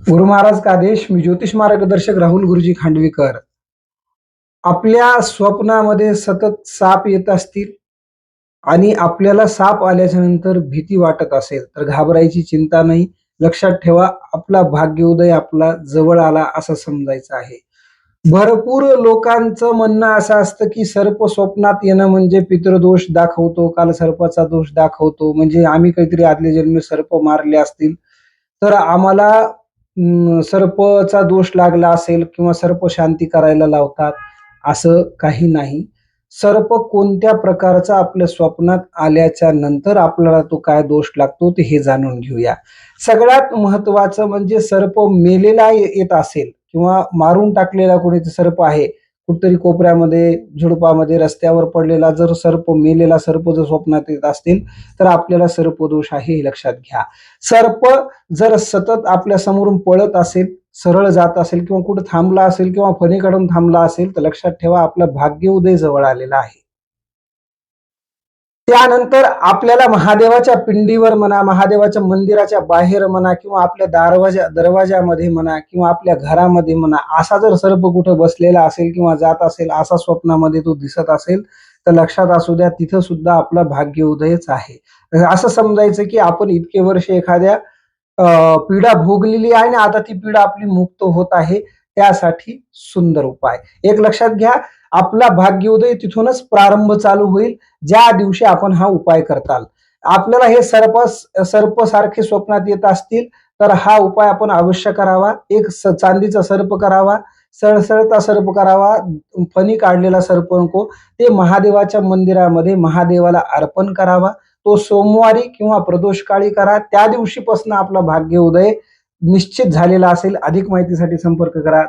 गुरु महाराज का आदेश. मी ज्योतिष मार्गदर्शक राहुल गुरुजी खांडवीकर. आपल्या स्वप्नामध्ये सतत साप येत असतील आणि आपल्याला साप आल्याच्या नंतर भीती वाटत असेल तर घाबरायची चिंता नाही. लक्षात ठेवा, आपला भाग्योदय आपला जवळ आला असं समजायचं आहे. भरपूर लोकांचं म्हणणं असं असतं की सर्प स्वप्नात येणं म्हणजे पितृदोष दाखवतो, कालसर्पाचा दोष दाखवतो, म्हणजे आम्ही काहीतरी आदल्या जन्मी सर्प मारले असतील तर आम्हाला सर्पचा दोष लागला असेल किंवा सर्प शांती करायला लावतात. असं काही नाही. सर्प कोणत्या प्रकारचा आपल्या स्वप्नात आल्याच्या नंतर आपल्याला तो काय दोष लागतो ते हे जाणून घेऊया. सगळ्यात महत्वाचं म्हणजे सर्प मेलेला येत असेल किंवा मारून टाकलेला कोणी सर्प आहे, कुठेतरी कोपऱ्यामध्ये, झुडपामध्ये, रस्त्यावर पडलेला जर सर्प, मेलेला सर्प जर स्वप्नात येत असतील तर आपल्याला सर्पदोष आहे हे लक्षात घ्या. सर्प जर सतत आपल्या समोरून पळत असेल, सरळ जात असेल किंवा कुठे थांबला असेल किंवा फणीकडून थांबला असेल तर लक्षात ठेवा, आपला भाग्योदय जवळ आलेला आहे. त्यानंतर आपल्याला महादेवाच्या पिंडीवर म्हणा, महादेवाच्या मंदिराच्या बाहेर म्हणा किंवा आपल्या दरवाजामध्ये म्हणा किंवा आपल्या घरामध्ये म्हणा, असा जर सर्प कुठे बसलेला असेल किंवा जात असेल, असा स्वप्नामध्ये तो दिसत असेल तर लक्षात असू द्या, तिथं सुद्धा आपला भाग्योदयच आहे. असं समजायचं की आपण इतके वर्ष एखाद्या पीडा भोगलेली आहे आणि आता ती पीडा आपली मुक्त होत आहे. त्यासाठी सुंदर उपाय एक लक्षात घ्या, आपला भाग्योदय तिथूनच प्रारंभ चालू होईल ज्या दिवशी आपण हा उपाय करताल. आपल्याला हे सर्प सारखे स्वप्नात येत असतील तर हा उपाय आपण अवश्य करावा. एक चांदीचा सर्प करावा, सळसळता सर्प करावा, फणी काढलेला सर्प नको. ते महादेवाच्या मंदिरामध्ये महादेवाला अर्पण करावा. तो सोमवारी किंवा प्रदोष काळी करा. त्या दिवशीपासून आपला भाग्योदय निश्चित झालेला असेल. अधिक माहितीसाठी संपर्क करा.